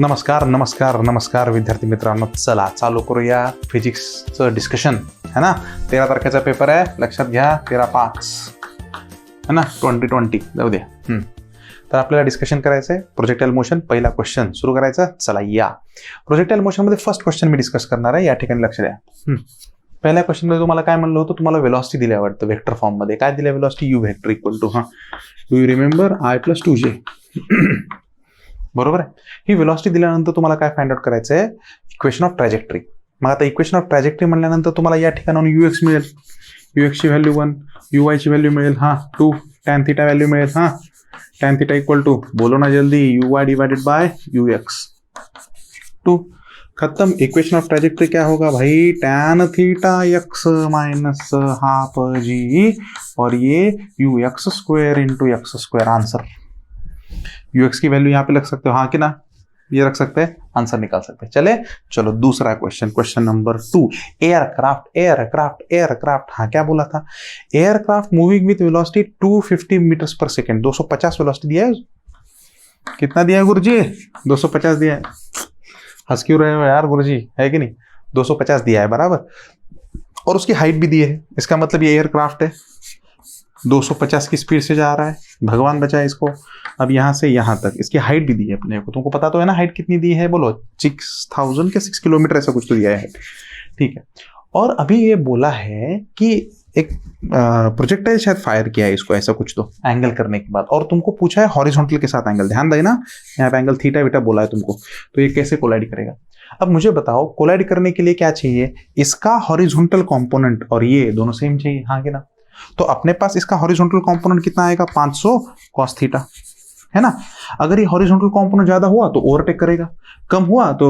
नमस्कार नमस्कार नमस्कार विद्यार्थी मित्रांनो, चला चालू करूया फिजिक्सचं डिस्कशन है ना. 13 तारखेचा पेपर आहे, लक्षात घ्या. 13/5 है ना, 2020 जाऊ द्या. तर आपल्याला डिस्कशन करायचं आहे प्रोजेक्टाइल मोशन. पहिला क्वेश्चन सुरू करायचा. चला या प्रोजेक्टाइल मोशनमध्ये फर्स्ट क्वेश्चन मी डिस्कस करणार आहे. या ठिकाणी लक्ष द्या. पहिल्या क्वेश्चनमध्ये तुम्हाला काय म्हणलं होतं, तुम्हाला वेलॉसिटी दिली आवडतं वेक्टर फॉर्ममध्ये. काय दिलं velocity? U vector equal to do you remember I+2J. बरोबर आहे. ही वेलॉसिटी दिल्यानंतर तुम्हाला काय फाइंड आउट करायचं आहे? Equation of trajectory. मग आता इक्वेशन ऑफ ट्रॅजेक्टरी म्हणल्यानंतर तुम्हाला या ठिकाणाहून UX मिळेल. UX ची व्हॅल्यू 1, UY ची व्हॅल्यू मिळेल 2, tan θ व्हॅल्यू मिळेल tan θ इक्वल टू, बोलो ना जल्दी, UY डिवाइडेड बाय UX 2. खत्म. इक्वेशन ऑफ ट्रैजेक्टरी क्या होगा भाई? tan θx minus half G और ये UX² into x². Answer UX की वैल्यू यहाँ पे लग सकते हो, कि ना, ये रख सकते हैं, आंसर निकाल सकते हैं. चले चलो दूसरा क्वेश्चन, क्वेश्चन नंबर 2. एयरक्राफ्ट. क्या बोला था? Aircraft moving with velocity 250 meters per second. 250 velocity दिया है. कितना दिया है गुरुजी? 250 दिया है. हंस क्यों रहे हो यार गुरुजी, है कि नहीं? 250 दिया है बराबर, और उसकी हाइट भी दी है. इसका मतलब ये एयरक्राफ्ट है, 250 की स्पीड से जा रहा है. भगवान बचाए इसको. अब यहां से यहां तक इसकी हाइट भी दी है अपने को. तुमको पता तो है ना हाइट कितनी दी है? बोलो 6000 के 6 किलोमीटर ऐसा कुछ तो दिया है. ठीक है. और अभी ये बोला है कि एक प्रोजेक्टाइल शायद फायर किया है इसको, ऐसा कुछ तो एंगल करने के बाद. और तुमको पूछा है हॉरिजॉन्टल के साथ एंगल. ध्यान देना, यहाँ पे एंगल थीटा बीटा बोला है तुमको. तो ये कैसे कोलाइड करेगा? अब मुझे बताओ, कोलाइड करने के लिए क्या चाहिए? इसका हॉरिजॉन्टल कंपोनेंट और ये दोनों सेम चाहिए, हाँ कि ना? तो अपने पास इसका हॉरिजॉन्टल कंपोनेंट कितना आएगा? 500 cos थीटा, है ना. अगर ये हॉरिजॉन्टल कंपोनेंट ज्यादा हुआ तो ओवरटेक करेगा, कम हुआ तो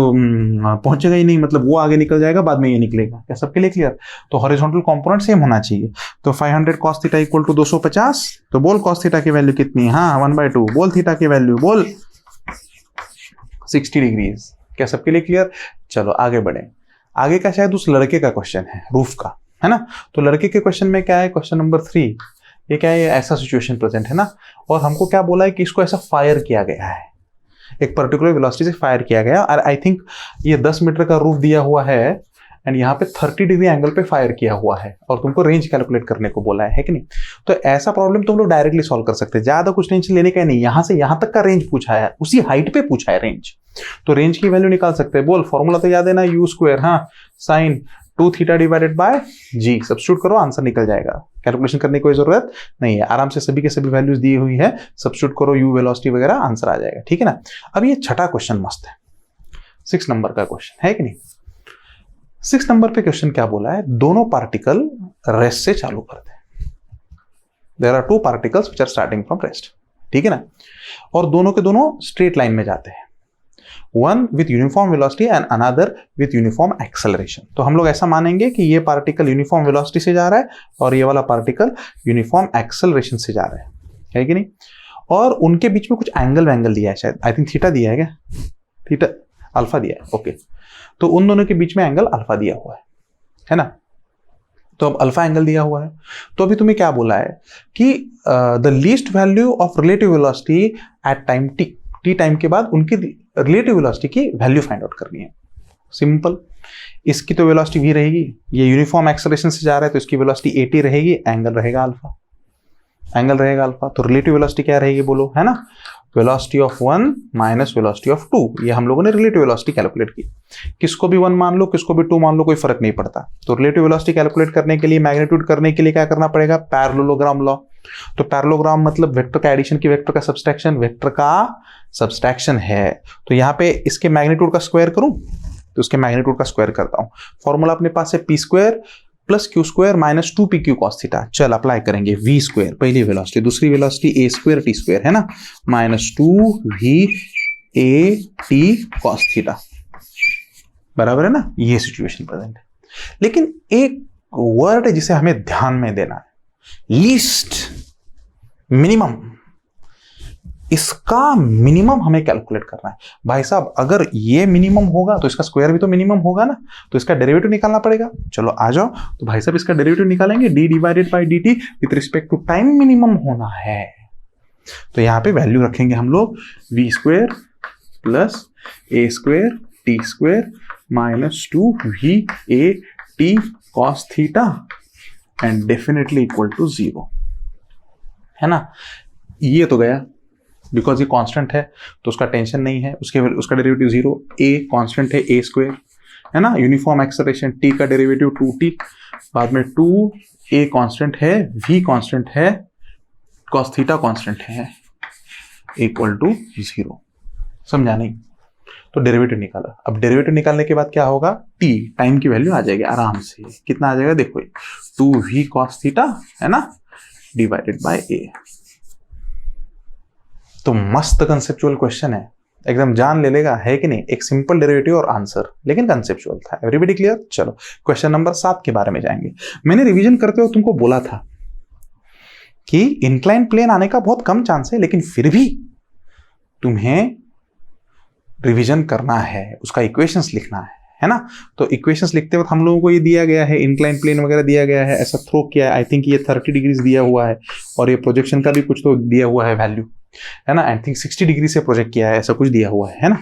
पहुंचेगा ही नहीं, मतलब वो आगे निकल जाएगा, बाद में ये निकलेगा. क्या सबके लिए क्लियर? तो हॉरिजॉन्टल कंपोनेंट सेम होना चाहिए. तो 500 cos थीटा इक्वल टू 250. तो बोल cos थीटा की वैल्यू कितनी? 1/2. बोल थीटा की वैल्यू, बोल 60 डिग्रीज. क्या सबके लिए क्लियर? चलो आगे बढ़े. आगे का शायद उस लड़के का क्वेश्चन है, रूफ का, है ना. तो लड़के के क्वेश्चन में क्या है? Question number 3. ये क्या है? ऐसा सिचुएशन प्रेजेंट है ना, और हमको क्या बोला है कि इसको ऐसा फायर किया गया है, एक पर्टिकुलर वेलोसिटी से फायर किया गया. और आई थिंक ये 10 मीटर का रूफ दिया हुआ है, एंड यहाँ पे 30 डिग्री एंगल पे फायर किया हुआ है, और तुमको रेंज कैलकुलेट करने को बोला है कि नहीं? तो ऐसा प्रॉब्लम तुम लोग डायरेक्टली सॉल्व कर सकते हैं, ज्यादा कुछ टेंशन लेने का नहीं. यहाँ से यहाँ तक का रेंज पूछा है, उसी हाइट पे पूछा है रेंज, तो रेंज की वैल्यू निकाल सकते हैं. बोल फॉर्मूला तो याद है ना, U², sine 2 theta divided by G. Substitute करो, आंसर निकल जाएगा. कैलकुलेशन करने की कोई जरूरत नहीं है, आराम से सभी के सभी वैल्यूज दी हुई है, सब्स्टिट्यूट करो, U वेलोसिटी वगैरह, आंसर आ जाएगा. ठीक है ना. अब ये छठा क्वेश्चन मस्त है, 6 नंबर का क्वेश्चन है कि नहीं. 6 नंबर पे क्वेश्चन क्या बोला है? दोनों पार्टिकल रेस्ट से चालू करते हैं. There are 2 particles which are starting from rest. ठीक है ना. और दोनों के दोनों स्ट्रेट लाइन में जाते हैं, one with uniform velocity and another with uniform acceleration. तो हम लोग ऐसा मानेंगे कि ये पार्टिकल यूनिफॉर्म वेलोसिटी से जा रहा है और ये वाला पार्टिकल यूनिफॉर्म एक्सेलरेशन से जा रहा है कि नहीं. और उनके बीच में कुछ एंगल दिया है, शायद आई थिंक थीटा दिया है. क्या थीटा? अल्फा दिया है. ओके. तो उन दोनों के बीच में एंगल अल्फा दिया हुआ है ना. तो अब अल्फा एंगल दिया हुआ है, तो अभी तुम्हें क्या बोला है कि the least value of relative velocity at time t time के बाद उनकी रिलेटिव वेलोसिटी की वैल्यू फाइंड आउट करनी है. सिंपल. इसकी तो वेलोसिटी v रहेगी, ये यूनिफॉर्म एक्सेलरेशन से जा रहा है तो इसकी वेलोसिटी at रहेगी, एंगल रहेगा अल्फा. तो रिलेटिव वेलोसिटी क्या रहेगी बोलो, है ना? Velocity of 1 minus velocity of 2. ये हम लोगों ने रिलेटिव वेलोसिटी कैलकुलेट की. किसको भी 1 मान लो, किसको भी 2 मान लो, कोई फर्क नहीं पड़ता. तो रिलेटिव वेलोसिटी कैलकुलेट करने के लिए, मैग्नीट्यूड करने के लिए क्या करना पड़ेगा? Parallelogram law. तो पैरेललोग्राम मतलब वेक्टर का एडिशन की वेक्टर का सब्सट्रैक्शन, वेक्टर का सब्सट्रैक्शन है. तो यहाँ पे इसके मैग्नीट्यूड का स्क्वायर करूं तो उसके मैग्नीट्यूड का स्क्वायर करता हूं. फॉर्मूला अपने पास है p² + q² - 2pq cos theta. चल अप्लाई करेंगे. v² पहली वेलोसिटी, दूसरी वेलोसिटी a² t² है ना, -2v at cos थीटा. बराबर है ना. ये सिचुएशन प्रेजेंट है. लेकिन एक वर्ड है जिसे हमें ध्यान में देना है, लीस्ट मिनिमम. इसका मिनिमम हमें कैलकुलेट करना है भाई साहब. अगर ये मिनिमम होगा तो इसका स्क्वायर भी तो मिनिमम होगा ना, तो इसका डेरिवेटिव निकालना पड़ेगा. चलो आ जाओ. तो भाई साहब इसका डेरिवेटिव निकालेंगे, d divided by dt with respect to time minimum होना है. तो यहाँ पे वैल्यू रखेंगे हम लोग v² plus a square t square minus 2va cos theta and definitely equal to 0, है ना। ये तो गया बिकॉज ये कांस्टेंट है तो उसका टेंशन नहीं है, उसका डेरिवेटिव 0, a कांस्टेंट है a स्क्वेयर, है ना। यूनिफॉर्म एक्सेलरेशन t का डेरिवेटिव 2t, बाद में 2a कांस्टेंट है, v कांस्टेंट है, cos थीटा कांस्टेंट है, इक्वल टू 0। समझा नहीं? तो डेरिवेटिव निकाला। अब डेरिवेटिव निकालने के बाद क्या होगा, t टाइम की वैल्यू आ जाएगी आराम से। कितना आ जाएगा देखो, 2v cos थीटा, है ना, डिवाइडेड बाय a। तो मस्त कंसेप्चुअल क्वेश्चन है, एकदम जान ले लेगा, है कि नहीं। एक सिंपल डेरिवेटिव और आंसर, लेकिन कंसेप्चुअल था। Everybody clear? चलो क्वेश्चन नंबर 7 के बारे में जाएंगे। मैंने रिवीजन करते हुए तुमको बोला था कि इंक्लाइन प्लेन आने का बहुत कम चांस है, लेकिन फिर भी तुम्हें रिवीजन करना है, उसका इक्वेशंस लिखना है ना। तो इक्वेशंस लिखते वक्त हम लोगों को ये दिया गया है, इंक्लाइन प्लेन वगैरह दिया गया है, ऐसा थ्रो किया है। आई थिंक ये 30 डिग्रीज दिया हुआ है और ये प्रोजेक्शन का भी कुछ तो दिया हुआ है वैल्यू, है ना। आई थिंक 60 डिग्री से प्रोजेक्ट किया है, ऐसा कुछ दिया हुआ है ना।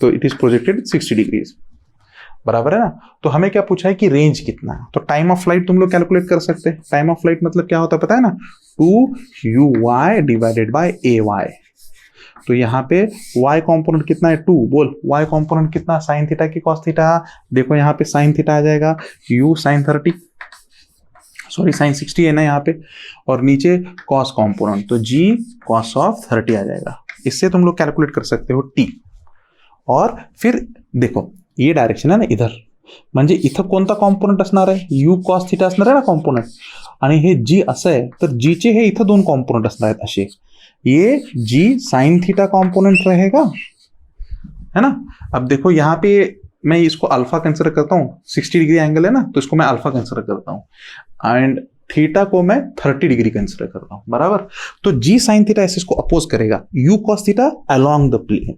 तो इट इज प्रोजेक्टेड 60 डिग्रीज, बराबर है ना। तो हमें क्या पूछा है कि रेंज कितना है। तो टाइम ऑफ फ्लाइट तुम लोग कैलकुलेट कर सकते हैं। टाइम ऑफ फ्लाइट मतलब क्या होता है पता है ना, 2uy डिवाइडेड बाय ay। तो यहाँ पे y कॉम्पोनेंट कितना है, 2। बोल y कॉम्पोनेंट कितना, साइन थीटा की cos थीटा। देखो यहाँ पे साइन थीटा आ जाएगा, u साइन 30, सॉरी साइन 60 है ना यहाँ पे, और नीचे cos कॉम्पोनेंट तो g cos ऑफ 30 आ जाएगा। इससे तुम लोग कैलकुलेट कर सकते हो t। और फिर देखो ये डायरेक्शन है ना इधर, म्हणजे इथं कोणता कॉम्पोनंट असणार आहे, u cos थीटा असणार आहे ना कॉम्पोनंट, आणि हे g असं आहे तर g चे हे इथं दोन कॉम्पोनंट असणार आहेत असे। ये g साइन थीटा कॉम्पोनेंट रहेगा, है ना। अब देखो यहाँ पे मैं इसको अल्फा कंसिडर करता हूँ, 60 डिग्री एंगल है ना, तो इसको मैं अल्फा कंसिडर करता हूँ एंड थीटा को मैं 30 डिग्री कंसिडर करता हूँ, बराबर। तो g साइन थीटा ऐसे इसको अपोज करेगा, u cos theta along the plane,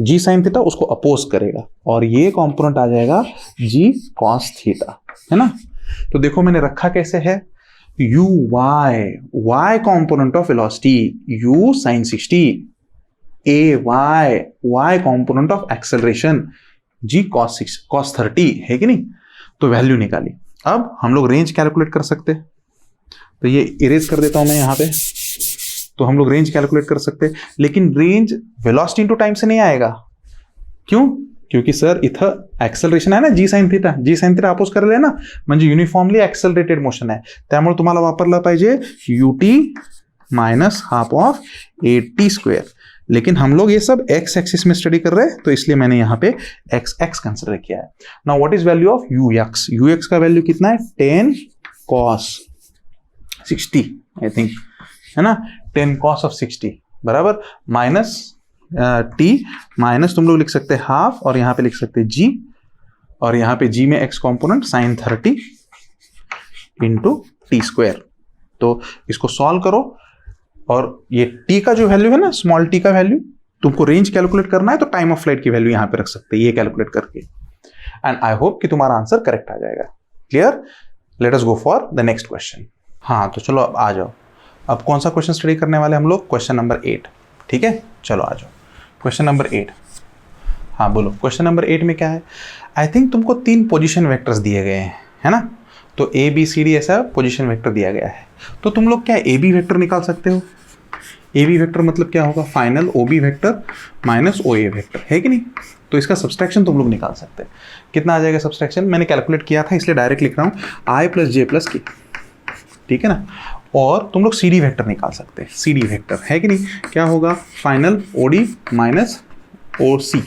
g sine theta उसको अपोज करेगा, और ये कॉम्पोनेंट आ जाएगा g cos थीटा, है ना। तो देखो मैंने रखा कैसे है, y component of velocity, u sin 60, y component of acceleration, g cos 30, है कि नहीं। तो वैल्यू निकाली। अब हम लोग रेंज कैलकुलेट कर सकते हैं, तो ये इरेज कर देता हूं मैं यहाँ पे। तो हम लोग रेंज कैलकुलेट कर सकते हैं, लेकिन रेंज वेलोसिटी इनटू टाइम से नहीं आएगा। क्यों? क्योंकि सर इथं ऍक्सेलरेशन आहे ना, जी साइन थीटा अपोज करायला आहे ना, म्हणजे युनिफॉर्मली ऍक्सेलरेटेड मोशन आहे, त्यामुळे तुम्हाला वापरला पाहिजे ut minus half of at square. लेकिन हम लोग ये सब x एक्सिस में स्टडी कर रहे हैं, तो इसलिए मैंने यहाँ पे x कंसिडर किया है। Now what is value of ux का वैल्यू कितना है, 10 cos 60 आई थिंक, है ना, 10 cos ऑफ 60 बराबर माइनस t माइनस तुम लोग लिख सकते हैं हाफ, और यहाँ पे लिख सकते हैं g, और यहाँ पे g में x component sine 30 into t square. तो इसको सॉल्व करो, और ये t का जो वैल्यू है ना, स्मॉल t का वैल्यू, तुमको रेंज कैलकुलेट करना है तो टाइम ऑफ फ्लाइट की वैल्यू यहाँ पे रख सकते हैं, ये कैलकुलेट करके, एंड आई होप कि तुम्हारा आंसर करेक्ट आ जाएगा। Clear? Late us go for the next question. हाँ तो चलो अब आ जाओ, अब कौन सा क्वेश्चन स्टडी करने वाले हम लोग, क्वेश्चन नंबर 8। ठीक है, चलो आ जाओ क्वेश्चन नंबर 8। हाँ बोलो, क्वेश्चन नंबर 8 में क्या है। आई थिंक तुमको 3 पोजीशन वेक्टर्स दिए गए हैं, है ना। तो ए बी सी डी ऐसा पोजीशन वेक्टर दिया गया है, तो तुम लोग क्या ए बी वेक्टर निकाल सकते हो। ए बी वेक्टर मतलब क्या होगा, final O B vector minus O A vector, है कि नहीं। तो इसका सब्सट्रैक्शन तुम लोग निकाल सकते हैं। कितना आ जाएगा सब्सट्रैक्शन, मैंने कैलकुलेट किया था इसलिए डायरेक्ट लिख रहा हूँ, आई प्लस जे प्लस के, ठीक है ना। और तुम लोग सी डी वेक्टर निकाल सकते हैं, सी डी वेक्टर, है कि नहीं। क्या होगा, final O D minus O सी,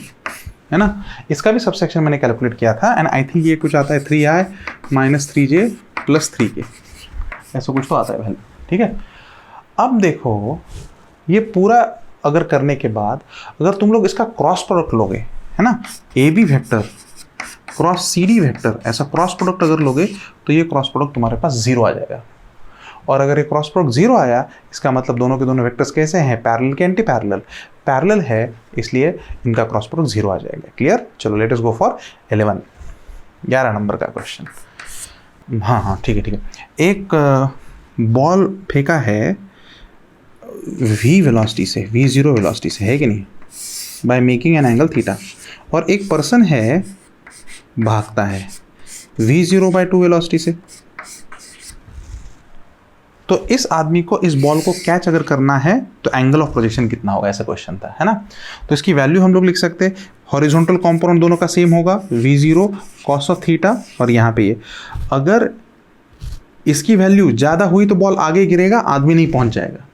है ना। इसका भी सब्सट्रैक्शन मैंने कैलकुलेट किया था, एंड आई थिंक ये कुछ आता है 3i minus 3j plus 3k, ऐसा कुछ तो आता है वैल्यू, ठीक है। अब देखो ये पूरा अगर करने के बाद अगर तुम लोग इसका क्रॉस प्रोडक्ट लोगे, है ना, a b vector cross c d vector, ऐसा क्रॉस प्रोडक्ट अगर लोगे तो ये क्रॉस प्रोडक्ट तुम्हारे पास 0 आ जाएगा। और अगर ये क्रॉस प्रोडक्ट 0 आया, इसका मतलब दोनों के दोनों वेक्टर्स कैसे हैं, पैरेलल के एंटी पैरेलल, पैरेलल है, इसलिए इनका क्रॉस प्रोडक्ट 0 आ जाएगा। क्लियर? चलो let us go for 11 number का क्वेश्चन। हाँ ठीक है। एक बॉल फेंका है v वेलोसिटी से, v0 वेलोसिटी से, है कि नहीं। By making an angle theta. और एक पर्सन है भागता है v0/2 वेलोसिटी से। तो इस आदमी को इस बॉल को कैच अगर करना है तो एंगल ऑफ प्रोजेक्शन कितना होगा, ऐसा क्वेश्चन था, है ना। तो इसकी वैल्यू हम लोग लिख सकते हैं, हॉरिजॉन्टल कंपोनेंट दोनों का सेम होगा v0 cos ऑफ थीटा, और यहाँ पे ये अगर इसकी वैल्यू ज़्यादा हुई तो बॉल आगे गिरेगा, आदमी नहीं पहुंच जाएगा,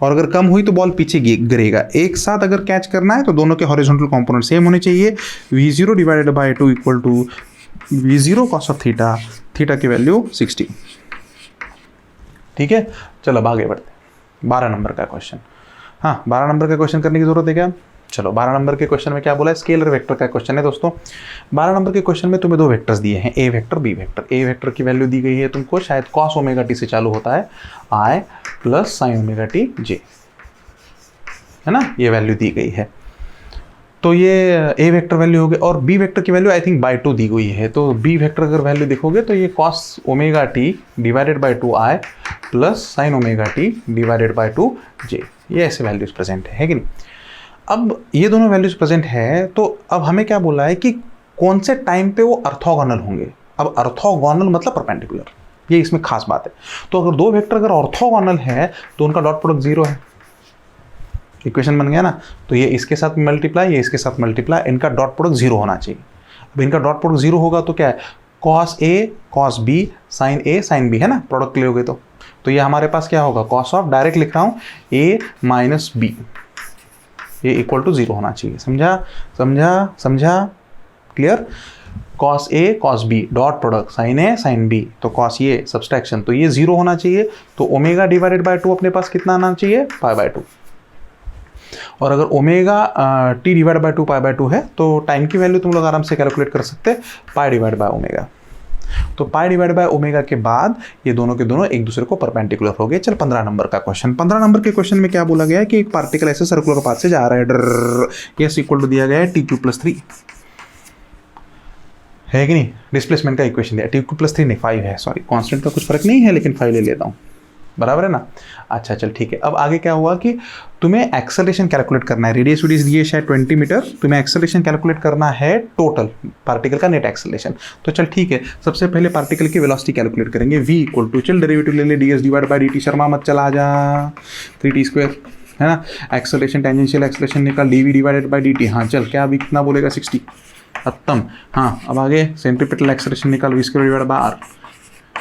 और अगर कम हुई तो बॉल पीछे गिरेगा। एक साथ अगर कैच करना है तो दोनों के हॉरिजॉन्टल कंपोनेंट सेम होने चाहिए। v0/2 equal to v0 cos of theta, theta की वैल्यू 60। ठीक है, चलो अब आगे बढ़ते। 12 नंबर का क्वेश्चन। हाँ, 12 नंबर का क्वेश्चन करने की जरूरत है क्या? चलो 12 नंबर के क्वेश्चन में क्या बोला है, स्केलर वेक्टर का क्वेश्चन है दोस्तों। 12 नंबर के क्वेश्चन में तुम्हें दो वेक्टर्स दिए हैं, ए वेक्टर बी वेक्टर। ए वेक्टर की वैल्यू दी गई है तुमको, शायद cos ओमेगा टी से चालू होता है, i plus sin omega t j, है ना, ये वैल्यू दी गई है। तो ये ए वेक्टर वैल्यू हो गई, और बी वेक्टर की वैल्यू आई थिंक बाई 2 दी गई है। तो बी वेक्टर अगर वैल्यू देखोगे तो ये cos omega T divided by 2i plus sin omega T divided by 2j, ये ऐसे वैल्यूज प्रेजेंट है कि नहीं। अब ये दोनों वैल्यूज प्रेजेंट है, तो अब हमें क्या बोला है कि कौन से टाइम पे वो ऑर्थोगोनल होंगे। अब ऑर्थोगोनल मतलब परपेंडिकुलर, ये इसमें खास बात है। तो अगर दो वेक्टर अगर ऑर्थोगोनल है तो उनका डॉट प्रोडक्ट 0 है। इक्वेशन बन गया ना, तो ये इसके साथ मल्टीप्लाई, ये इसके साथ मल्टीप्लाई, इनका डॉट प्रोडक्ट 0 होना चाहिए। अब इनका डॉट प्रोडक्ट 0 होगा तो क्या है, cos A cos B sin A sin B, है ना, प्रोडक्ट लोगे तो ये हमारे पास क्या होगा, cos ऑफ, डायरेक्ट लिख रहा हूँ, A माइनस B, ये इक्वल टू 0 होना चाहिए। समझा समझा समझा, clear. cos A cos B dot product sin A sin B, तो cos ये सब्सट्रैक्शन, तो ये 0 होना चाहिए। तो ओमेगा डिवाइडेड बाय 2 अपने पास कितना आना चाहिए, π/2। और अगर ओमेगा टी डिवाइड बाय 2 π/2 है तो टाइम की वैल्यू तुम लोग आराम से कैलकुलेट कर सकते हैं, पाई डिवाइड बाय ओमेगा। तो पाई डिवाइड बाय ओमेगा के बाद ये दोनों के दोनों एक दूसरे को परपेंडिकुलर हो गए। चल 15 नंबर का क्वेश्चन। 15 नंबर के क्वेश्चन में क्या बोला गया है कि एक पार्टिकल ऐसे सर्कुलर पाथ से जा रहा है, यस इक्वल टू दिया गया है t3 है कि नहीं। डिस्प्लेसमेंट का इक्वेशन दिया, t3 नहीं 5 है, सॉरी, कांस्टेंट का कुछ फर्क नहीं है, लेकिन 5 ले लेता हूँ, बराबर है ना। अच्छा चल ठीक है। अब आगे क्या हुआ कि तुम्हें एक्सेलरेशन कैलकुलेट करना है, रेडियस दिए शायद 20 मीटर, तुम्हें एक्सेलरेशन कैलकुलेट करना है टोटल पार्टिकल का नेट एक्सेलरेशन। तो चल ठीक है, सबसे पहले पार्टिकल की वेलोसिटी कैलकुलेट करेंगे, v इक्वल टू, चल डेरिवेटिव ले ले, ds divide by dt, Sharma मत चला जा, 3t², है ना। एक्सेलरेशन टेंजेंशियल एक्सेलरेशन निकाल, dv डिवाइडेड बाय dt, हाँ चल, क्या अभी कितना बोलेगा 60, खत्म। हाँ अब आगे सेंट्रीपिटल एक्सेलरेशन निकाल, v² divide by r,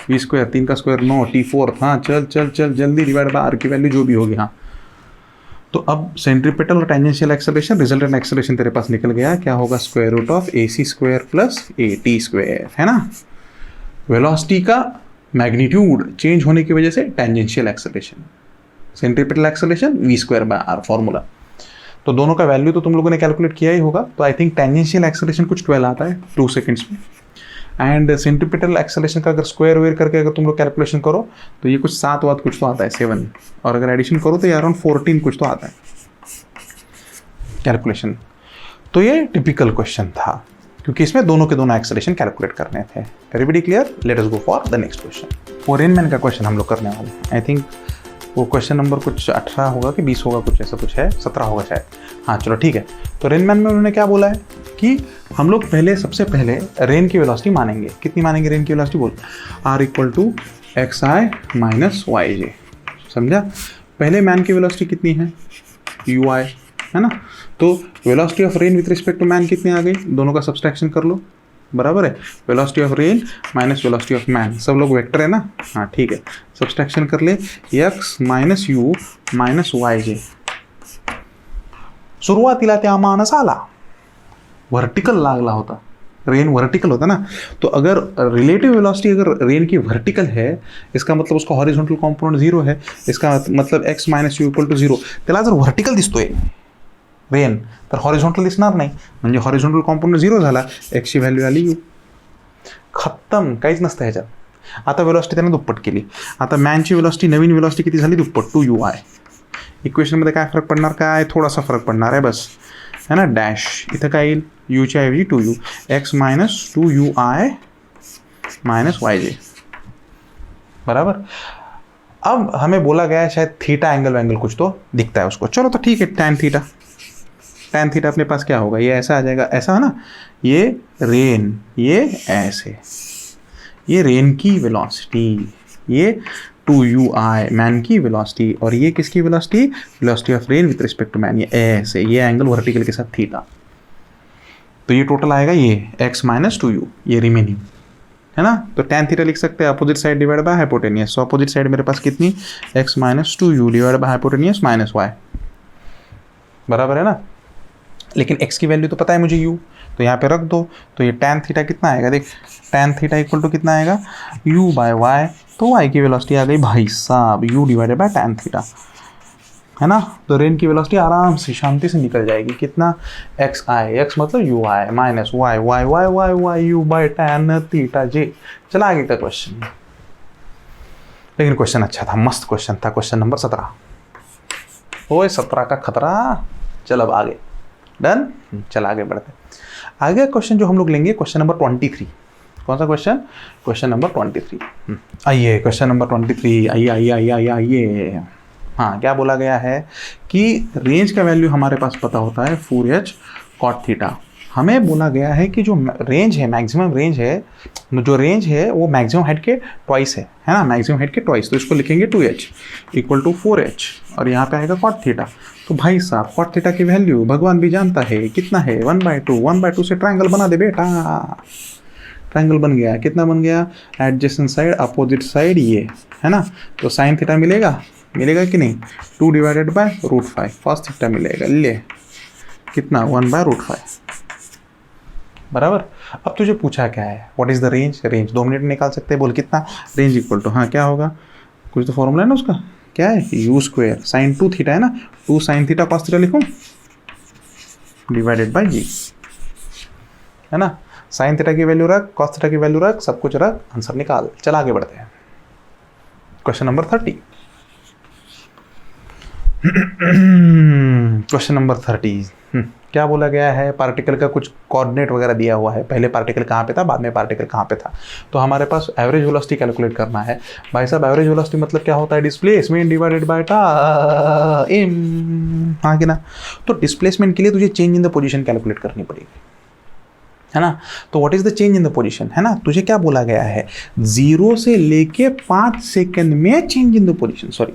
v², 3 का स्क्वायर 9, t4, हाँ चल चल चल जल्दी, डिवाइड बाय r की वैल्यू जो भी होगी। हाँ तो अब सेंट्रीपिटल और टेंजेंशियल एक्सेलरेशन, रिजल्टेंट एक्सेलरेशन तेरे पास निकल गया, क्या होगा, square root of ac² plus at², है ना। वेलोसिटी का मैग्नीट्यूड चेंज होने की वजह से tangential acceleration, centripetal acceleration v² by r formula. तो दोनों का वैल्यू तो तुम लोगों ने कैलकुलेट किया ही होगा। तो आई थिंक टेंजेंशियल एक्सेलरेशन कुछ 12 आता है 2 सेकंड्स में, एंड सेंट्रीपिटल एक्सेलरेशन का अगर स्क्वायर वेयर करके अगर तुम लोग कैलकुलेशन करो तो ये कुछ 7 वात कुछ तो आता है, 7, और अगर एडिशन करो तो ये अराउंड 14 कुछ तो आता है कैलकुलेशन। तो ये टिपिकल क्वेश्चन था क्योंकि इसमें दोनों के दोनों एक्सेलरेशन कैलकुलेट करने थे। Everybody clear? Late us go for the next question. और रेनमैन का क्वेश्चन हम लोग करने वाले हैं। आई थिंक वो क्वेश्चन नंबर कुछ 18 होगा कि 20 होगा, कुछ ऐसा कुछ है, 17 होगा शायद। हाँ चलो ठीक है। तो रेनमैन में उन्होंने क्या बोला है कि हम लोग सबसे पहले रेन की वेलोसिटी मानेंगे। कितनी मानेंगे रेन की वेलोसिटी? बोल, r equal to xi minus yj। समझा? पहले मैन की वेलोसिटी कितनी है, ui, है ना। तो velocity of rain with respect to man कितनी आ गई, दोनों का सब्सट्रैक्शन कर लो, बराबर है। Velocity of rain minus velocity of man, सब लोग वेक्टर है ना, हाँ ठीक है। सब्सट्रैक्शन कर ले, x minus you minus yj। सुरुवातीला त्या माणसाला वर्टिकल लागला होता, रेन वर्टिकल होता ना। तो अगर रिलेटिव वेलोसिटी अगर रेन की वर्टिकल है, इसका मतलब उसका हॉरिझॉन्टल कॉम्पोनेंट 0 है, इसका मतलब x minus u equal to 0। त्याला जर वर्टिकल दिसतोय रेन तर हॉरिझॉन्टल दिसणार नाही, म्हणजे हॉरिझॉन्टल कॉम्पोनेंट 0 झाला, x ची व्हॅल्यू आली u, खत्म, काहीच नसतं ह्याच्यात। आता वेलोसिटी त्याने दुप्पट केली, आता मॅनची वेलोसिटी, नवीन वेलोसिटी किती झाली, दुप्पट, 2ui। इक्वेशनमध्ये काय फरक पडणार, काय थोडासा फरक पडणार आहे बस, है ना। डॅश इथं काय येईल, यूच्या ऐवजी 2u, x minus 2ui minus yj, बराबर। अब हमें बोला गया है शायद थीटा एंगल कुछ तो दिखता है उसको, चलो तो ठीक है, tan थीटा tan थीटा अपने पास क्या होगा, ये ऐसा आ जाएगा, ऐसा है ना, ये रेन, ये ऐसे, ये रेन की वेलोसिटी, ये 2ui मैन की वेलोसिटी, और ये किसकी velocity, velocity of rain with respect to man, ये ऐसे, ये एंगल वर्टिकल के साथ थीटा। तो ये टोटल आएगा ये x माइनस 2u, ये रिमेनिंग है ना। तो tan थीटा लिख सकते हैं opposite side divide by hypotenuse. So opposite side मेरे पास कितनी, x minus 2u divide by hypotenuse minus y, बराबर है ना। लेकिन x की वैल्यू तो पता है मुझे u, तो यहाँ पे रख दो। तो ये tan थीटा कितना आएगा, देख tan थीटा इक्वल टू कितना आएगा, u बाय y, तो y की वेलोसिटी आ गई भाई साहब u divided by tan theta, है ना। तो रेन की वेलोसिटी आराम से शांति से निकल जाएगी, कितना, x i, x मतलब u i minus y y y y y u by tan theta j। चला आगे का क्वेश्चन, लेकिन क्वेश्चन अच्छा था, मस्त क्वेश्चन था, क्वेश्चन नंबर 17। ओए 17 का खतरा। चल अब आगे, डन, चल आगे बढ़ते। आगे क्वेश्चन जो हम लोग लेंगे क्वेश्चन नंबर 23। कौन सा क्वेश्चन, क्वेश्चन नंबर 23। आइए क्वेश्चन नंबर 23, आइए आइए आइए आइए आइए। हाँ, क्या बोला गया है कि रेंज का वैल्यू हमारे पास पता होता है 4h cot थीटा। हमें बोला गया है कि जो रेंज है, मैक्सिमम रेंज है, जो रेंज है वो मैक्सिमम हाइट के ट्वाइस है ना, मैक्सिमम हाइट के ट्वाइस। तो इसको लिखेंगे 2h इक्वल टू 4h, और यहाँ पे आएगा cot थीटा। तो भाई साहब cot थीटा की वैल्यू भगवान भी जानता है कितना है, 1/2। 1/2 से ट्राइंगल बना दे बेटा, ट्राइंगल बन गया, कितना बन गया, एडजेसेंट साइड अपोजिट साइड ये, है ना। तो साइन थीटा मिलेगा, मिलेगा कि नहीं, 2 डिवाइडेड बाय √5, cos थीटा मिलेगा, ले कितना, 1/√5, बराबर। अब तुझे पूछा क्या है, what is the range, range 2 minute में निकाल सकते हैं, बोल कितना, रेंज इक्वल टू, हाँ क्या होगा, कुछ तो फॉर्मूला है ना उसका, क्या है, u² sin 2 थीटा है ना, 2 sin थीटा cos थीटा लिखूं डिवाइडेड बाय g, है ना। साइन थीटा की वैल्यू रख, cos थीटा की वैल्यू रख, सब कुछ रख, आंसर निकाल। चल आगे बढ़ते हैं, क्वेश्चन नंबर 30। क्वेश्चन नंबर 30, क्या बोला गया है, पार्टिकल का कुछ कोऑर्डिनेट वगैरह दिया हुआ है, पहले पार्टिकल कहाँ पे था, बाद में पार्टिकल कहाँ पे था। तो हमारे पास एवरेज वेलोसिटी कैलकुलेट करना है। भाई साहब एवरेज वेलोसिटी मतलब क्या होता है, डिस्प्लेसमेंट डिवाइडेड बाय टाइम, हाँ कि ना। तो डिस्प्लेसमेंट के लिए तुझे change in the position calculate करनी पड़ेगी, है ना। तो what is the change in the position, है ना। तुझे क्या बोला गया है, 0 से लेके 5 सेकंड में change in the position, sorry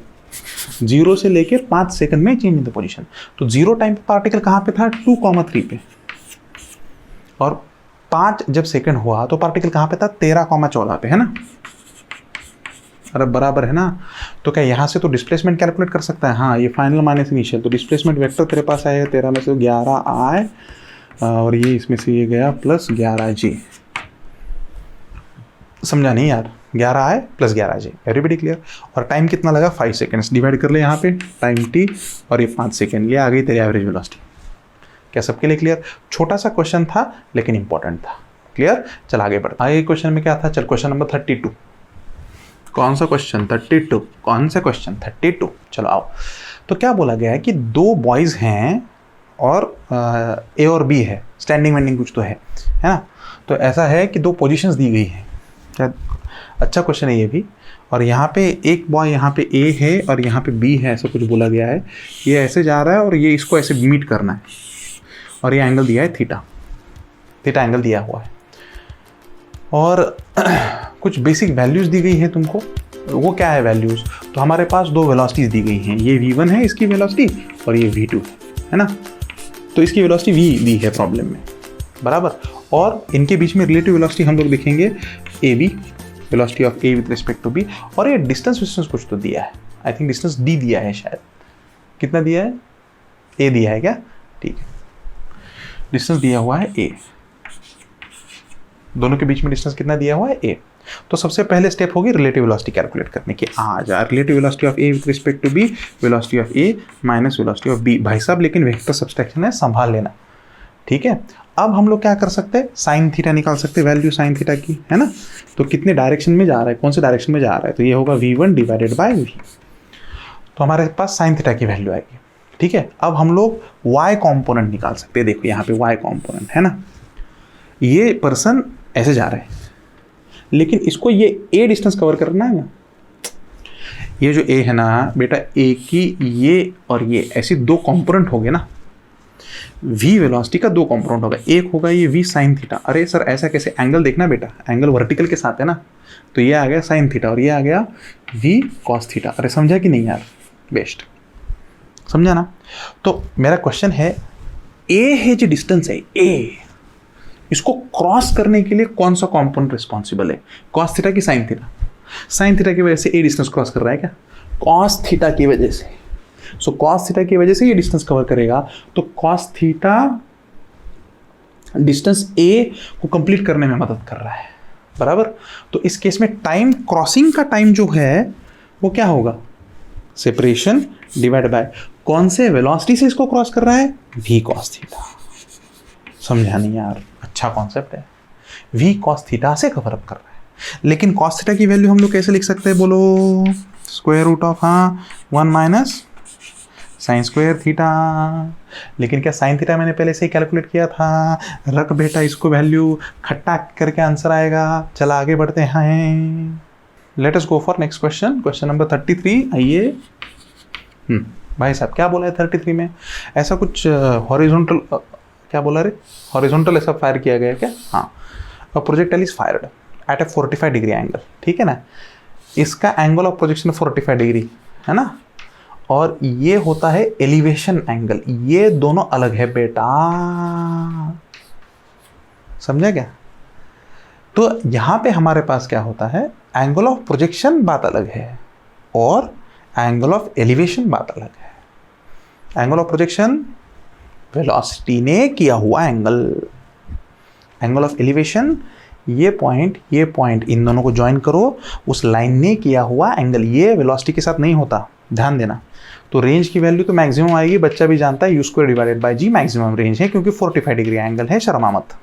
0 से लेके 5 सेकंड में चेंज इन द पोजीशन। तो 0 टाइम पे पार्टिकल कहाँ पे था, 2,3 पे, और 5 जब सेकंड हुआ तो पार्टिकल कहाँ पे था, 13,14 पे, है ना। अरे बराबर है ना। तो क्या यहाँ से तो डिस्प्लेसमेंट कैलकुलेट कर सकता है, हाँ, ये फाइनल माइनस इनिशियल। तो डिस्प्लेसमेंट वेक्टर तेरे पास आएगा 13 में से 11 आए, और ये इसमें से ये गया प्लस 11j, समझा नहीं यार, 11 आए प्लस 11j, एवरीबडी क्लियर। और टाइम कितना लगा, 5 सेकेंड्स, डिवाइड कर ले यहाँ पे टाइम t, और ये 5 सेकेंड, ये आ गई तेरी एवरेज वेलोसिटी। क्या सबके लिए क्लियर, छोटा सा क्वेश्चन था लेकिन इंपॉर्टेंट था, क्लियर। चल आगे बढ़, आगे क्वेश्चन में क्या था, चल क्वेश्चन नंबर 32। कौन सा क्वेश्चन, 32, कौन सा क्वेश्चन 32, चलो आओ। तो क्या बोला गया है कि 2 बॉयज़ हैं और A और B है, स्टैंडिंग वेंडिंग कुछ तो है ना। तो ऐसा है कि 2 पोजीशंस दी गई हैं, क्या अच्छा क्वेश्चन है ये भी। और यहाँ पे एक बॉय यहाँ पे A है और यहाँ पे B है, ऐसा कुछ बोला गया है। ये ऐसे जा रहा है और ये इसको ऐसे मीट करना है, और ये एंगल दिया है थीटा, थीटा एंगल दिया हुआ है। और कुछ बेसिक वैल्यूज़ दी गई हैं तुमको, वो क्या है वैल्यूज़, तो हमारे पास 2 वेलोसिटीज़ दी गई हैं, ये v1 है इसकी वेलोसिटी, और ये v2 है ना। तो इसकी वेलोसिटी v दी है प्रॉब्लम में, बराबर। और इनके बीच में रिलेटिव वेलोसिटी हम लोग देखेंगे ab, velocity of a with respect to b। और ये डिस्टेंस कुछ तो दिया है, आई थिंक डिस्टेंस d दिया है शायद, कितना दिया है, a दिया है क्या, ठीक है, डिस्टेंस दिया हुआ है a, दोनों के बीच में डिस्टेंस कितना दिया हुआ है a। तो सबसे पहले स्टेप होगी रिलेटिव वेलोसिटी कैलकुलेट करने की। आ जा, relative velocity of a with respect to b, velocity of a minus velocity of b। भाई साहब लेकिन वेक्टर सब्सट्रैक्शन है, संभाल लेना, ठीक है। अब हम लोग क्या कर सकते हैं, साइन थीटा निकाल सकते हैं, वैल्यू साइन थीटा की, है ना। तो कितने डायरेक्शन में जा रहा है, कौन से डायरेक्शन में जा रहा है, तो ये होगा v1 डिवाइडेड बाय v। तो हमारे पास साइन थीटा की वैल्यू आएगी, ठीक है। अब हम लोग y कॉम्पोनेंट निकाल सकते हैं, देखो यहाँ पे y कॉम्पोनेंट है ना, ये पर्सन ऐसे जा रहा है, लेकिन इसको ये a डिस्टेंस कवर करना है ना। ये जो a है ना बेटा, a की ये और ये ऐसी 2 कंपोनेंट हो गए ना। v वेलोसिटी का दो कंपोनेंट होगा, एक होगा ये v साइन थीटा। अरे सर ऐसा कैसे, एंगल देखना बेटा, एंगल वर्टिकल के साथ है ना, तो ये आ गया साइन थीटा और ये आ गया v कॉस थीटा। अरे समझा कि नहीं यार, बेस्ट समझा ना। तो मेरा क्वेश्चन है, a है जो डिस्टेंस है a, इसको क्रॉस करने के लिए कौन सा कंपोनेंट रिस्पॉन्सिबल है, कॉस थीटा की साइन थीटा? साइन थीटा की वजह से a डिस्टेंस क्रॉस कर रहा है क्या? कॉस थीटा की वजह से। सो कॉस थीटा की वजह से ये डिस्टेंस कवर करेगा, तो कॉस थीटा डिस्टेंस a को कंप्लीट करने में मदद कर रहा है, बराबर। तो इस केस में टाइम, क्रॉसिंग का टाइम जो है वो क्या होगा, सेपरेशन डिवाइड बाय कौन से वेलोसिटी से इसको क्रॉस कर रहा है, v कॉस थीटा। समझा नहीं यार, अच्छा कॉन्सेप्ट है, v कॉस थीटा से कवर अप कर रहा है। लेकिन कॉस थीटा की वैल्यू हम लोग कैसे लिख सकते हैं बोलो, square root of 1 minus sine square theta. लेकिन क्या साइन थीटा मैंने पहले से ही कैलकुलेट किया था, रख बेटा इसको वैल्यू, खट्टा करके आंसर आएगा। चला आगे बढ़ते हैं, late us go for next question, question number 33। आइए भाई साहब क्या बोला है 33 में, ऐसा कुछ हॉरिजॉन्टल, क्या बोला रे, हॉरिजॉन्टल ऐसा फायर किया गया क्या? हाँ, a projectile is fired eight A 45 degree angle, ठीक है ना। इसका एंगल ऑफ प्रोजेक्शन 45 डिग्री है ना, और ये होता है एलिवेशन एंगल, ये दोनों अलग है बेटा, समझा क्या? तो यहां पे हमारे पास क्या होता है, एंगल ऑफ प्रोजेक्शन बात अलग है और एंगल ऑफ एलिवेशन बात अलग है। एंगल ऑफ प्रोजेक्शन वेलोसिटी ने किया हुआ एंगल, एंगल ऑफ एलिवेशन ये पॉइंट इन दोनों को ज्वाइन करो, उस लाइन ने किया हुआ एंगल, ये वेलोसिटी के साथ नहीं होता, ध्यान देना। तो रेंज की वैल्यू तो मैक्सिमम आएगी, बच्चा भी जानता है, u square divided by g maximum range है, क्योंकि 45 डिग्री एंगल है, शर्मा मत।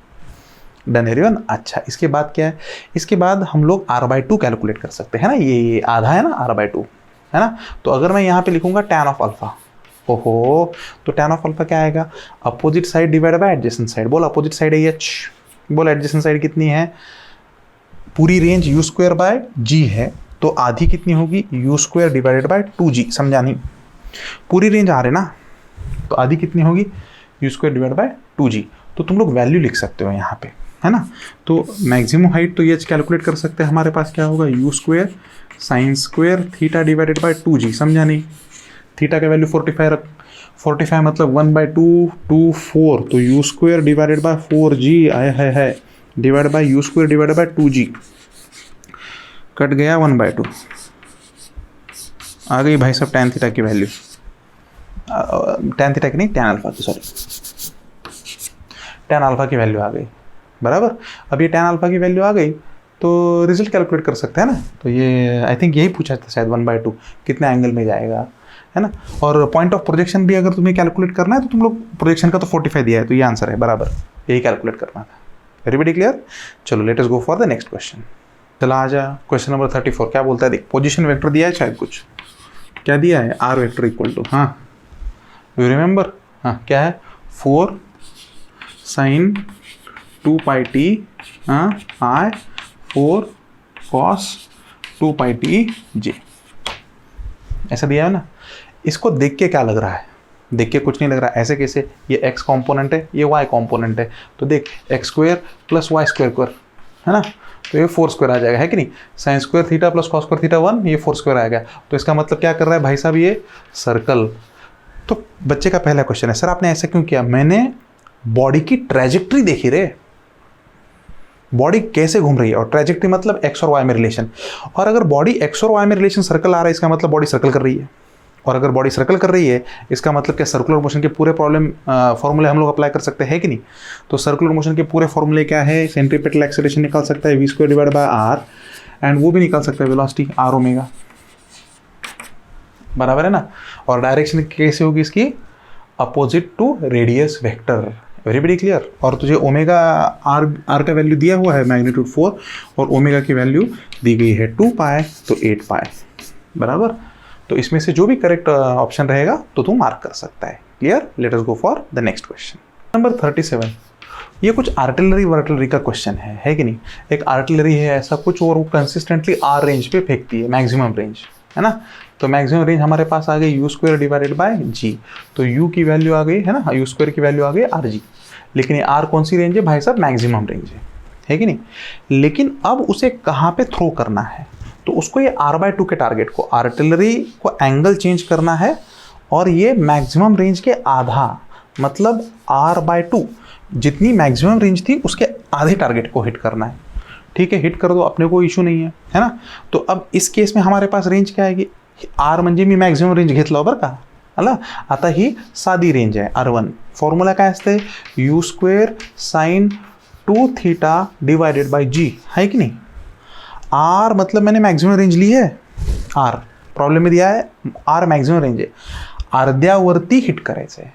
Done everyone. अच्छा, इसके बाद क्या है, इसके बाद हम लोग r/2 कैलकुलेट कर सकते हैं ना, ये आधा है ना r/2 है ना। तो अगर मैं यहाँ पे लिखूंगा tan ऑफ अल्फा, ओहो, तो tan ऑफ अल्फा क्या आएगा, opposite side divide by adjacent side. बोल अपोजिट साइड है h, बोल एडजेसेंट साइड कितनी है, पूरी रेंज यू स्क्वायर बाय जी है, तो आधी कितनी होगी, you square divided bye 2g। समझा नहीं, पूरी रेंज आ रहे ना, तो आधी कितनी होगी, you square divide bye 2g। तो तुम लोग वैल्यू लिख सकते हो यहाँ पे, है ना। तो मैक्सिमम हाइट तो ये कैलकुलेट कर सकते हैं, हमारे पास क्या होगा, you square sine square theta divided bye 2g। समझा नहीं, थीटा का वैल्यू 45 रख, 45 मतलब 1/2 2 4, तो you square divided bye 4g आया है divide by you square divided bye 2g, cut गया 1/2, आ गई भाई साहब tan थीटा की वैल्यू, tan थीटा की नहीं, tan अल्फा की, सॉरी tan अल्फा की वैल्यू आ गई, बराबर। अब ये tan अल्फा की वैल्यू आ गई तो रिजल्ट कैलकुलेट कर सकते हैं ना। तो ये आई थिंक यही पूछा था शायद, 1/2 कितने एंगल में जाएगा, है ना। और पॉइंट ऑफ प्रोजेक्शन भी अगर तुम्हें कैलकुलेट करना है तो तुम लोग, प्रोजेक्शन का तो 45 दिया है, तो ये आंसर है, बराबर यही कैलकुलेट करना था। Everybody clear? चलो let us go for the next question. चला आ जा, क्वेश्चन नंबर 34 क्या बोलता है, देख पोजीशन वेक्टर दिया है शायद, कुछ क्या दिया है, आर वेक्टर इक्वल टू, हाँ यू रिमेंबर, हाँ क्या है, 4 sine 2 pi t i 4 cos 2 pi t j, ऐसा दिया है ना। इसको देख के क्या लग रहा है, देख के कुछ नहीं लग रहा, ऐसे कैसे, ये x कंपोनेंट है, ये y कंपोनेंट है, तो देख x square plus y square कर, है ना, तो ये 4 स्क्वायर आ जाएगा, है कि नहीं। Sign square theta plus cos square theta 1, ये 4 स्क्वायर आएगा। तो इसका मतलब क्या कर रहा है भाई साहब, ये सर्कल। तो बच्चे का पहला क्वेश्चन है, सर आपने ऐसा क्यों किया, मैंने बॉडी की ट्रेजेक्ट्री देखी रे, बॉडी कैसे घूम रही है, और ट्रेजेक्ट्री मतलब एक्स और वाई में रिलेशन, और अगर बॉडी एक्स और वाई में रिलेशन सर्कल आ रहा है, इसका मतलब बॉडी सर्कल कर रही है, और अगर बॉडी सर्कल कर रही है इसका मतलब क्या, सर्कुलर मोशन के पूरे फॉर्मूले हम लोग अप्लाई कर सकते हैं कि नहीं। तो सर्कुलर मोशन के पूरे फॉर्मूले क्या है, सेंट्रीपेटल एक्सेलरेशन निकाल सकता है v square divide by r, and वो भी निकाल सकता है वेलोसिटी आर ओमेगा, बराबर है ना। और डायरेक्शन कैसे होगी इसकी, opposite to radius vector. Everybody clear? और तुझे ओमेगा आर का वैल्यू दिया हुआ है मैग्नीट्यूड 4, और ओमेगा की वैल्यू दी गई है 2 पाई, तो 8 पाई, बराबर। तो इसमें से जो भी करेक्ट ऑप्शन रहेगा तो तू मार्क कर सकता है। Clear? Late us go for the next question number 37। ये कुछ आर्टिलरी का क्वेश्चन है कि नहीं। एक आर्टिलरी है ऐसा कुछ, और वो कंसिस्टेंटली आर रेंज पे फेंकती है, मैक्सिमम रेंज, है ना। तो मैक्सिमम रेंज हमारे पास आ गई u² डिवाइडेड बाय g। तो u की वैल्यू आ गई है ना, u² की वैल्यू आ गई rg। लेकिन ये r कौन सी रेंज है भाई साहब, मैक्सिमम रेंज है कि नहीं। लेकिन अब उसे कहाँ पे थ्रो करना है, तो उसको ये r/2 के टारगेट को, आर्टिलरी को एंगल चेंज करना है और ये मैक्सिमम रेंज के आधा, मतलब r/2 जितनी मैक्सिमम रेंज थी उसके आधे टारगेट को हिट करना है। ठीक है, हिट कर दो, अपने को इशू नहीं है ना। तो अब इस केस में हमारे पास रेंज क्या आएगी, r म्हणजे मी मॅक्झिमम रेंज घेतला बरं का, आला। आता ही साधी रेंज आहे r1। फॉर्म्युला काय असते, u² sin 2θ divided by g, है कि नहीं। r मतलब मैंने मैक्सिमम रेंज ली है, r प्रॉब्लेम में दिया है r मैक्सिमम रेंज आहे, अर्ध्यावरती हिट करायचं आहे।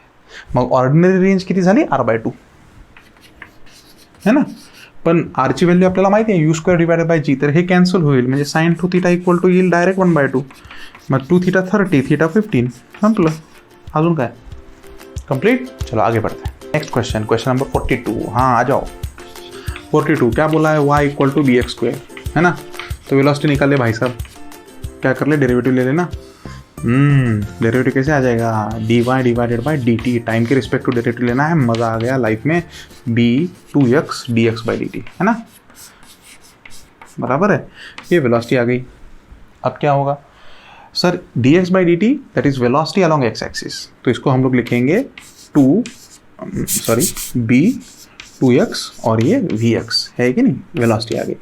मग ऑर्डिनरी रेंज किती झाली, r/2 है ना। पण r ची व्हॅल्यू आपल्याला माहिती आहे u² डिवाइडेड बाय g, तर हे कॅन्सल होईल, म्हणजे sin 2θ इक्वल टू येईल डायरेक्ट 1/2। मग 2θ 30, θ 15, संपलं। अजून काय, कंप्लीट। चलो आगे बढ़ते हैं, नेक्स्ट क्वेश्चन, क्वेश्चन नंबर 42। हाँ आ जाओ। 42 क्या बोला है, y इक्वल टू bx², है ना। तो वेलोसिटी निकाल ले भाई साहब, क्या कर ले, डेरिवेटिव ले लेना। डेरिवेटिव कैसे आ जाएगा, dy divided by dt, time के रिस्पेक्ट टू डेरिवेटिव लेना है, मज़ा आ गया लाइफ में। b2x dx बाई dt, है ना, बराबर है। ये वेलोसिटी आ गई। अब क्या होगा sir, dx by dt that is velocity along x axis, तो इसको हम लोग लिखेंगे b2x और ये vx है कि नहीं, वेलोसिटी आ गई।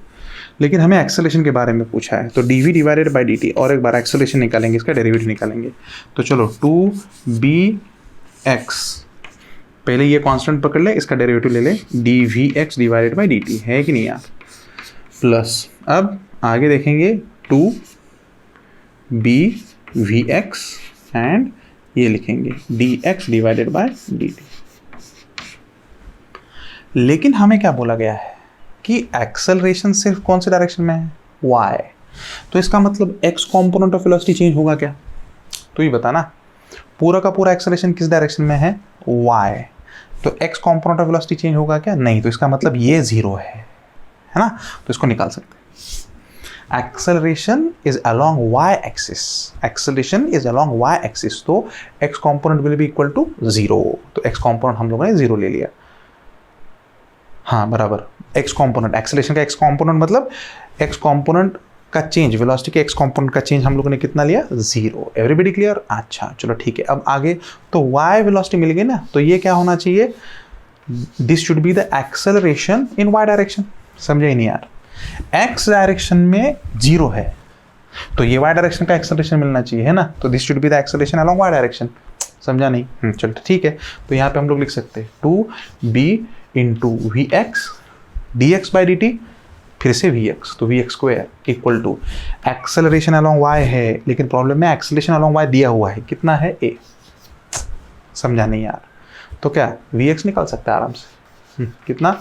लेकिन हमें एक्सेलरेशन के बारे में पूछा है, तो dv डिवाइडेड बाई dt, और एक बार एक्सेलरेशन निकालेंगे, इसका डेरिवेटिव निकालेंगे। तो चलो 2bx, पहले ये कांस्टेंट पकड़ ले, इसका डेरिवेटिव ले ले, dvx डिवाइडेड बाई dt, है कि नहीं यार, प्लस अब आगे देखेंगे 2bvx एंड ये लिखेंगे dx डिवाइडेड बाय dt। लेकिन हमें क्या बोला गया है कि एक्सेलरेशन सिर्फ कौन से डायरेक्शन में है, y। तो इसका मतलब x component of velocity change होगा क्या, तो ये बता ना, पूरा का पूरा एक्सेलरेशन किस डायरेक्शन में है, y। तो x component of velocity change होगा क्या, नहीं। तो इसका मतलब ये 0 है ना, तो इसको निकाल सकते हैं। Acceleration is along y axis, acceleration is along y axis, तो x component will be equal to 0। तो x कंपोनेंट हम लोगों ने 0 ले लिया, हाँ बराबर। x कंपोनेंट, एक्सेलरेशन का x कंपोनेंट मतलब x कंपोनेंट का चेंज, वेलोसिटी के x कंपोनेंट का चेंज हम लोगों ने कितना लिया, 0। एवरीबडी क्लियर, अच्छा चलो ठीक है। अब आगे तो y वेलोसिटी मिल गई ना, तो ये क्या होना चाहिए, this should be the acceleration in y direction. समझे ही नहीं यार, x डायरेक्शन में 0 है, तो ये y डायरेक्शन का एक्सेलरेशन मिलना चाहिए, है ना। तो this should be the acceleration along y direction. समझा नहीं, चलो ठीक है। तो यहाँ पे हम लोग लिख सकते हैं 2b into vx dx by dt, फिर से vx, तो vx² इक्वल टू एक्सेलरेशन अलोंग y है, लेकिन प्रॉब्लम में एक्सेलरेशन अलोंग y दिया हुआ है, कितना है a। समझा नहीं यार, तो क्या vx निकाल सकते हैं आराम से, कितना,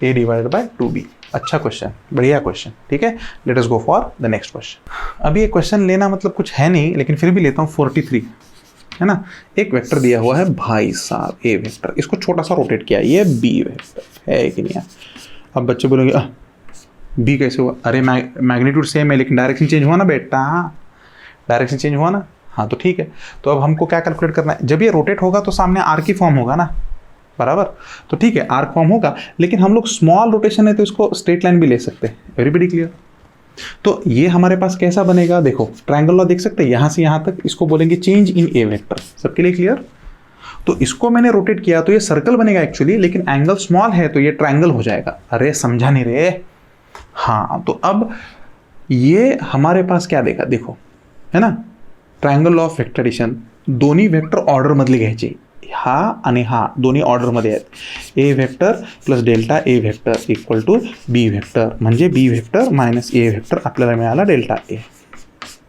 a डिवाइडेड बाय 2b। अच्छा क्वेश्चन, बढ़िया क्वेश्चन, ठीक है। Late us go for the next question. अभी ये क्वेश्चन लेना मतलब कुछ है नहीं, लेकिन फिर भी लेता हूँ। 43 है ना, एक वेक्टर दिया हुआ है भाई साहब, ए वेक्टर, इसको छोटा सा रोटेट किया, ये बी वेक्टर है कि नहीं है। अब बच्चे बोलेंगे बी कैसे हुआ, अरे मैग्नीट्यूड सेम है लेकिन डायरेक्शन चेंज हुआ ना बेटा, डायरेक्शन चेंज हुआ ना, हाँ तो ठीक है। तो अब हमको क्या कैलकुलेट करना है, जब ये रोटेट होगा तो सामने आर की फॉर्म होगा ना, बराबर। तो ठीक है आर्क फॉर्म होगा, लेकिन हम लोग स्मॉल रोटेशन है तो इसको स्ट्रेट लाइन भी ले सकते हैं। Everybody clear. तो ये हमारे पास कैसा बनेगा, देखो ट्रायंगल लॉ देख सकते हैं, यहाँ से यहाँ तक इसको बोलेंगे चेंज इन ए वेक्टर। सबके लिए क्लियर। तो इसको मैंने रोटेट किया तो ये सर्कल बनेगा एक्चुअली, लेकिन एंगल स्मॉल है तो ये ट्रायंगल हो जाएगा। अरे समझा नहीं रे, हाँ। तो अब ये हमारे पास क्या देगा, देखो है ना, triangle law of vector addition, दोन्ही वेक्टर ऑर्डर मधले घ्यायचे, हा आणि हा दोन्ही ऑर्डरमध्ये आहेत। A vector plus delta A vector equal to B vector, म्हणजे B vector minus A vector आपल्याला मिळाला डेल्टा ए,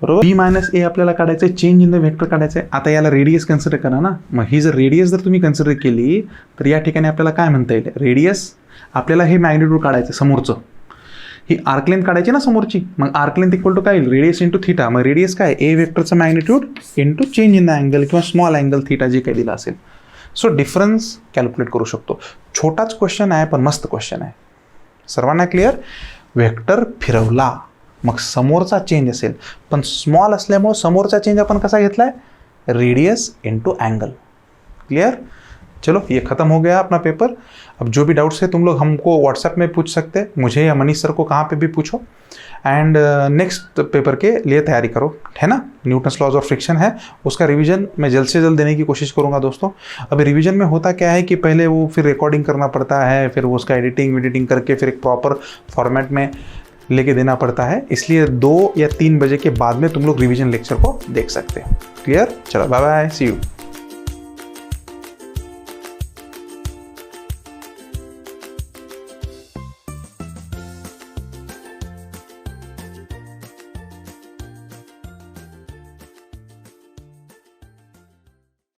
बरोबर। बी मायनस ए आपल्याला काढायचं आहे, चेंज इन द वेक्टर काढायचं आहे। आता याला रेडियस कन्सिडर करा ना, मग ही जर रेडियस जर तुम्ही कन्सिडर केली तर या ठिकाणी आपल्याला काय म्हणता येईल, रेडियस आपल्याला हे मॅग्निट्यूड काढायचं समोरचं, ही आर्क लेंथ काढायची ना समोरची, मग आर्क लेंथ इक्वल टू काय येईल, रेडियस इंटू थीटा। मग रेडियस काय, ए वेक्टरचं magnitude into change in the angle किंवा स्मॉल अँगल थीटा जे काही दिलं असेल। सो डिफरन्स कॅल्क्युलेट करू शकतो। छोटाच क्वेश्चन आहे पण मस्त क्वेश्चन आहे, सर्वांना क्लिअर। वेक्टर फिरवला मग समोरचा चेंज असेल, पण स्मॉल असल्यामुळे समोरचा चेंज आपण कसा घेतलाय, रेडियस इनटू एंगल। क्लियर? चलो ये खत्म हो गया अपना पेपर। अब जो भी डाउट्स है तुम लोग हमको व्हाट्सएप में पूछ सकते हैं, मुझे या मनीष सर को कहाँ पे भी पूछो। एंड नेक्स्ट पेपर के लिए तैयारी करो, है ना। न्यूटन्स लॉज ऑफ फ्रिक्शन है, उसका रिवीजन मैं जल्द से जल्द देने की कोशिश करूंगा दोस्तों। अभी रिवीजन में होता क्या है कि पहले वो फिर रिकॉर्डिंग करना पड़ता है, फिर वो उसका एडिटिंग करके फिर एक प्रॉपर फॉर्मेट में लेके देना पड़ता है, इसलिए 2 या 3 बजे के बाद में तुम लोग रिवीजन लेक्चर को देख सकते हैं। क्लियर? चलो बाय बाय, सी यू।